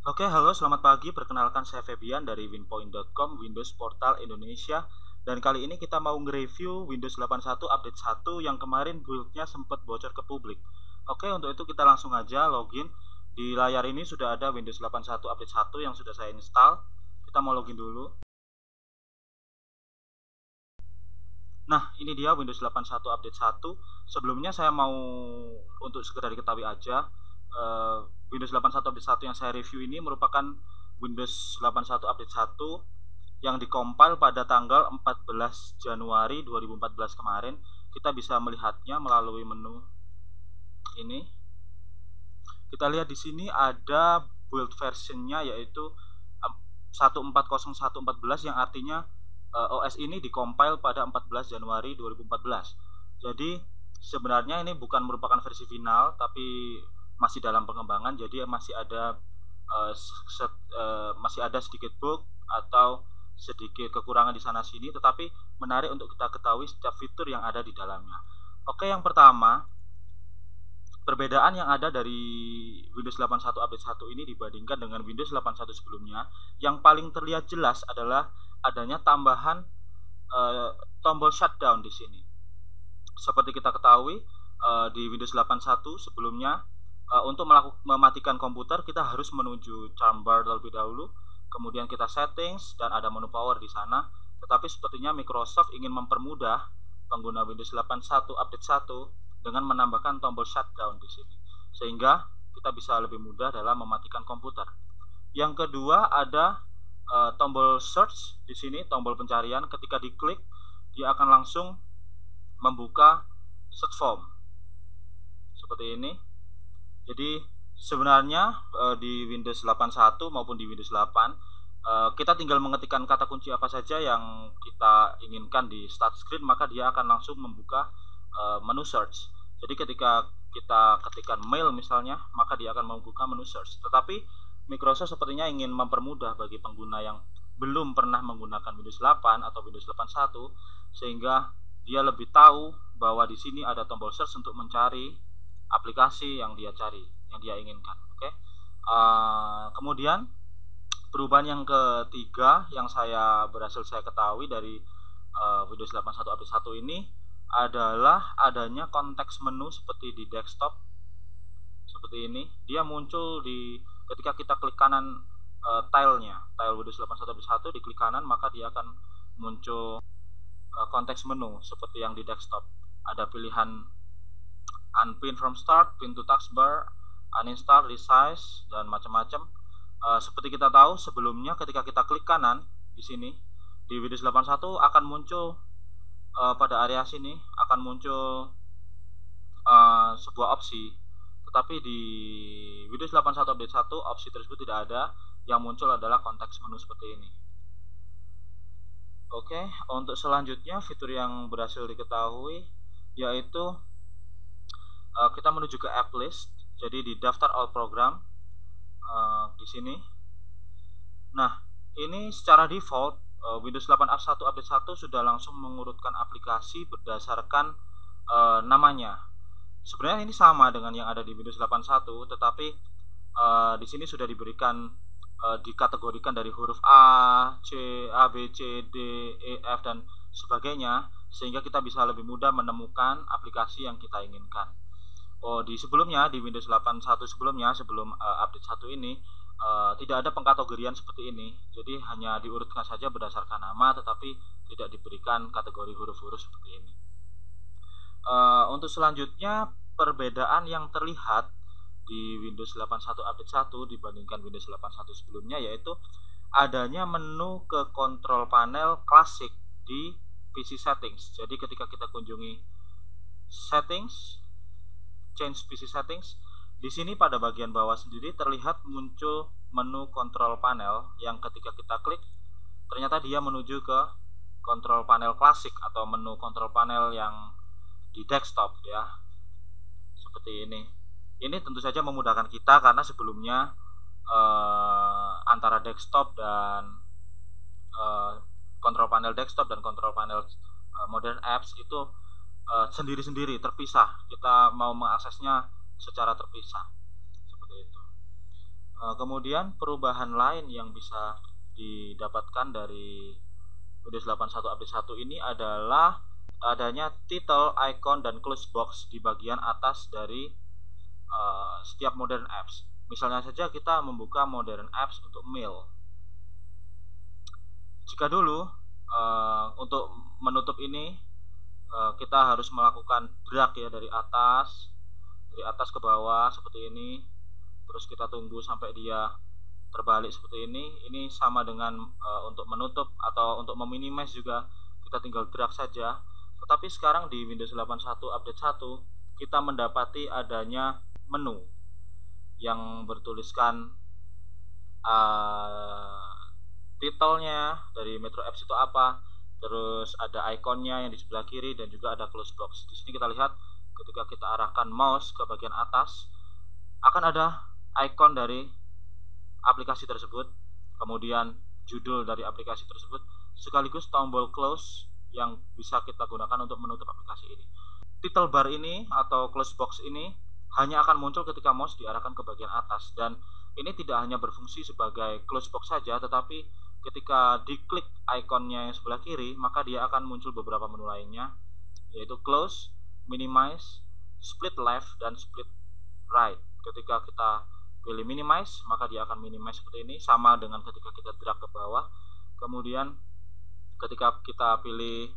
Oke, halo, selamat pagi. Perkenalkan saya Febian dari winpoint.com, Windows Portal Indonesia. Dan kali ini kita mau nge-review Windows 81 Update 1 yang kemarin build-nya sempat bocor ke publik. Oke, untuk itu kita langsung aja login. Di layar ini sudah ada Windows 81 Update 1 yang sudah saya install. Kita mau login dulu. Nah, ini dia Windows 81 Update 1. Sebelumnya saya mau untuk sekedar diketahui aja, Windows 81 Update 1 yang saya review ini merupakan Windows 81 Update 1 yang dikompil pada tanggal 14 Januari 2014 kemarin. Kita bisa melihatnya melalui menu ini. Kita lihat di sini ada build versionnya yaitu 140114 yang artinya OS ini dikompil pada 14 Januari 2014. Jadi sebenarnya ini bukan merupakan versi final, tapi masih dalam pengembangan. Jadi masih ada sedikit bug atau sedikit kekurangan di sana sini. Tetapi menarik untuk kita ketahui setiap fitur yang ada di dalamnya. Oke, yang pertama, perbedaan yang ada dari Windows 81 Update 1 ini dibandingkan dengan Windows 81 sebelumnya, yang paling terlihat jelas adalah adanya tambahan tombol shutdown di sini. Seperti kita ketahui, di Windows 81 sebelumnya, untuk mematikan komputer kita harus menuju charm bar terlebih dahulu, kemudian kita settings dan ada menu power di sana. Tetapi sepertinya Microsoft ingin mempermudah pengguna Windows 81 Update 1 dengan menambahkan tombol shutdown di sini, sehingga kita bisa lebih mudah dalam mematikan komputer. Yang kedua ada tombol search di sini, tombol pencarian. Ketika diklik, dia akan langsung membuka search form seperti ini. Jadi sebenarnya di Windows 81 maupun di Windows 8 kita tinggal mengetikkan kata kunci apa saja yang kita inginkan di start screen, maka dia akan langsung membuka menu search. Jadi ketika kita ketikkan mail misalnya, maka dia akan membuka menu search. Tetapi Microsoft sepertinya ingin mempermudah bagi pengguna yang belum pernah menggunakan Windows 8 atau Windows 81, sehingga dia lebih tahu bahwa di sini ada tombol search untuk mencari aplikasi yang dia cari, yang dia inginkan. Oke. Kemudian perubahan yang ketiga yang berhasil saya ketahui dari Windows 81 Update 1 ini adalah adanya konteks menu seperti di desktop seperti ini. Dia muncul ketika kita klik kanan tile Windows 81 Update 1, diklik kanan maka dia akan muncul konteks menu seperti yang di desktop. Ada pilihan unpin from start, pin to taskbar, uninstall, resize, dan macam-macam. Seperti kita tahu sebelumnya, ketika kita klik kanan di sini di Windows 81 akan muncul pada area sini akan muncul sebuah opsi, tetapi di Windows 81 Update 1 opsi tersebut tidak ada. Yang muncul adalah konteks menu seperti ini. Oke, untuk selanjutnya fitur yang berhasil diketahui yaitu kita menuju ke app list. Jadi di daftar all program di sini. Nah, ini secara default Windows 8 Update 1 sudah langsung mengurutkan aplikasi berdasarkan namanya. Sebenarnya ini sama dengan yang ada di Windows 81, tetapi di sini sudah diberikan dikategorikan dari huruf A, C, A, B, C, D, E, F, dan sebagainya, sehingga kita bisa lebih mudah menemukan aplikasi yang kita inginkan. Di sebelumnya, di Windows 81 sebelumnya, sebelum update 1 ini, tidak ada pengkategorian seperti ini. Jadi hanya diurutkan saja berdasarkan nama, tetapi tidak diberikan kategori huruf-huruf seperti ini. Untuk selanjutnya, perbedaan yang terlihat di Windows 81 Update 1 dibandingkan Windows 81 sebelumnya yaitu adanya menu ke control panel klasik di PC settings. Jadi ketika kita kunjungi settings, change PC settings, di sini pada bagian bawah sendiri terlihat muncul menu control panel yang ketika kita klik ternyata dia menuju ke control panel klasik atau menu control panel yang di desktop ya. Seperti ini. Ini tentu saja memudahkan kita karena sebelumnya antara desktop dan control panel desktop dan control panel modern apps itu sendiri-sendiri terpisah. Kita mau mengaksesnya secara terpisah seperti itu. Kemudian perubahan lain yang bisa didapatkan dari Windows 81 Update 1 ini adalah adanya title, icon, dan close box di bagian atas dari setiap modern apps. Misalnya saja kita membuka modern apps untuk mail. Jika dulu untuk menutup ini kita harus melakukan drag ya dari atas ke bawah seperti ini, terus kita tunggu sampai dia terbalik seperti ini sama dengan untuk menutup atau untuk meminimize juga kita tinggal drag saja. Tetapi sekarang di Windows 81 Update 1 kita mendapati adanya menu yang bertuliskan titelnya dari Metro Apps itu apa, terus ada ikonnya yang di sebelah kiri dan juga ada close box. Di sini kita lihat ketika kita arahkan mouse ke bagian atas akan ada ikon dari aplikasi tersebut, kemudian judul dari aplikasi tersebut, sekaligus tombol close yang bisa kita gunakan untuk menutup aplikasi ini. Title bar ini atau close box ini hanya akan muncul ketika mouse diarahkan ke bagian atas, dan ini tidak hanya berfungsi sebagai close box saja, tetapi ketika diklik ikonnya yang sebelah kiri maka dia akan muncul beberapa menu lainnya, yaitu close, minimize, split left, dan split right. Ketika kita pilih minimize maka dia akan minimize seperti ini, sama dengan ketika kita drag ke bawah. Kemudian ketika kita pilih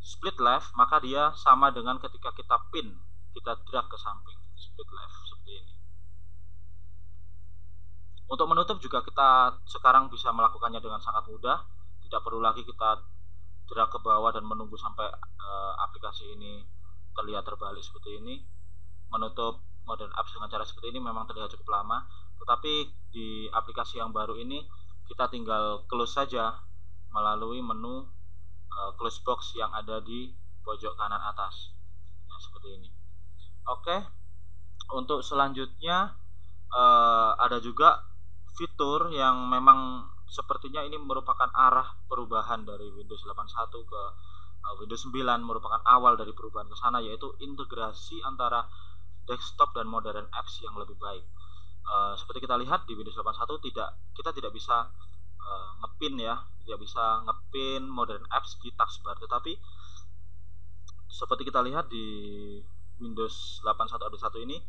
split left maka dia sama dengan ketika kita pin, kita drag ke samping, split left seperti ini. Untuk menutup juga kita sekarang bisa melakukannya dengan sangat mudah, tidak perlu lagi kita drag ke bawah dan menunggu sampai aplikasi ini terlihat terbalik seperti ini. Menutup modern apps dengan cara seperti ini memang terlihat cukup lama, tetapi di aplikasi yang baru ini kita tinggal close saja melalui menu close box yang ada di pojok kanan atas, nah, seperti ini. Oke, untuk selanjutnya ada juga fitur yang memang sepertinya ini merupakan arah perubahan dari Windows 81 ke Windows 9, merupakan awal dari perubahan ke sana, yaitu integrasi antara desktop dan modern apps yang lebih baik. Seperti kita lihat di Windows 81 kita tidak bisa ngepin ya, tidak bisa ngepin modern apps di taskbar, tetapi seperti kita lihat di Windows 81 Update 1 ini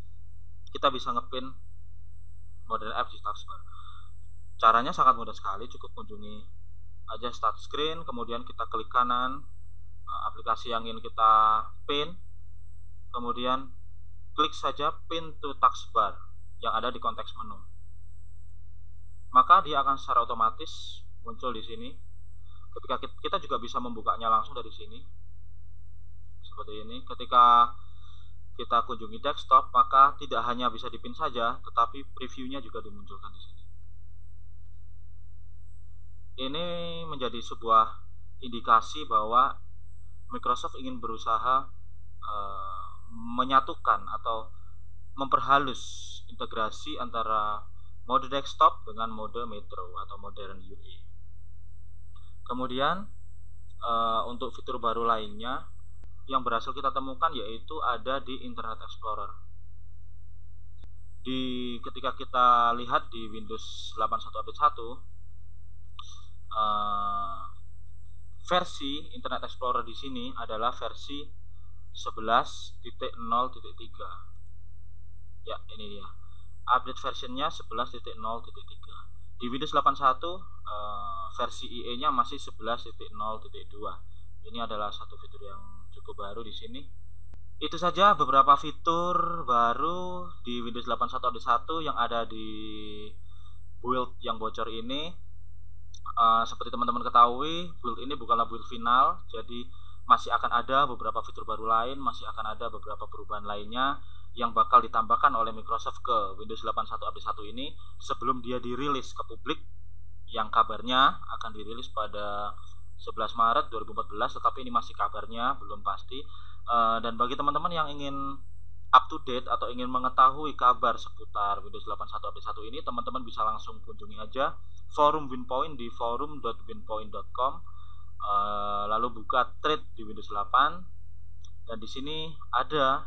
kita bisa ngepin modern apps di taskbar. Caranya sangat mudah sekali, cukup kunjungi aja start screen, kemudian kita klik kanan aplikasi yang ingin kita pin, kemudian klik saja pin to taskbar yang ada di konteks menu. Maka dia akan secara otomatis muncul di sini. Ketika kita juga bisa membukanya langsung dari sini seperti ini. Ketika kita kunjungi desktop maka tidak hanya bisa dipin saja, tetapi previewnya juga dimunculkan di sini. Ini menjadi sebuah indikasi bahwa Microsoft ingin berusaha menyatukan atau memperhalus integrasi antara mode desktop dengan mode Metro atau modern UI. Kemudian untuk fitur baru lainnya yang berhasil kita temukan yaitu ada di Internet Explorer. Ketika kita lihat di Windows 81 Update 1, versi Internet Explorer di sini adalah versi 11.0.3. Ya, ini dia. Update versionnya 11.0.3. Di Windows 81 versi IE-nya masih 11.0.2. Ini adalah satu fitur yang cukup baru di sini. Itu saja beberapa fitur baru di Windows 81 Update 1 yang ada di build yang bocor ini. Seperti teman-teman ketahui, build ini bukanlah build final, jadi masih akan ada beberapa fitur baru lain, masih akan ada beberapa perubahan lainnya yang bakal ditambahkan oleh Microsoft ke Windows 81 Update 1 ini sebelum dia dirilis ke publik, yang kabarnya akan dirilis pada 11 Maret 2014, tetapi ini masih kabarnya, belum pasti. Dan bagi teman-teman yang ingin up to date atau ingin mengetahui kabar seputar Windows 81 Update 1 ini, teman-teman bisa langsung kunjungi aja forum Winpoint di forum.winpoint.com, lalu buka thread di Windows 8, dan di sini ada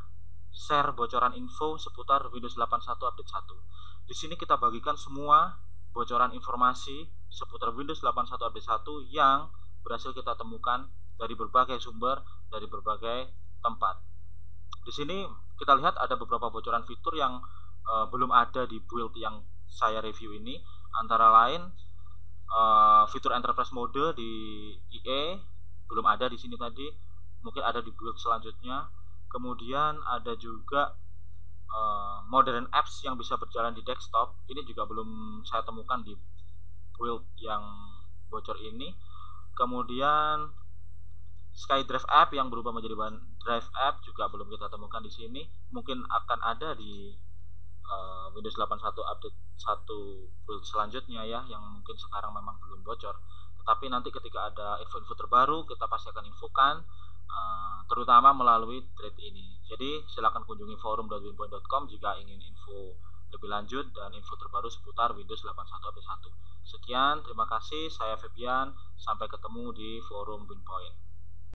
share bocoran info seputar Windows 81 update 1. Di sini kita bagikan semua bocoran informasi seputar Windows 81 update 1 yang berhasil kita temukan dari berbagai sumber, dari berbagai tempat. Di sini kita lihat ada beberapa bocoran fitur yang belum ada di build yang saya review ini, antara lain fitur enterprise mode di IE belum ada di sini tadi, mungkin ada di build selanjutnya. Kemudian ada juga modern apps yang bisa berjalan di desktop, ini juga belum saya temukan di build yang bocor ini. Kemudian SkyDrive app yang berubah menjadi OneDrive app juga belum kita temukan di sini, mungkin akan ada di Windows 81 update 1 build selanjutnya ya, yang mungkin sekarang memang belum bocor. Tetapi nanti ketika ada info-info terbaru kita pasti akan infokan, terutama melalui thread ini. Jadi silakan kunjungi forum.winpoint.com jika ingin info lebih lanjut dan info terbaru seputar Windows 81 update 1. Sekian, terima kasih. Saya Febian. Sampai ketemu di forum Winpoint.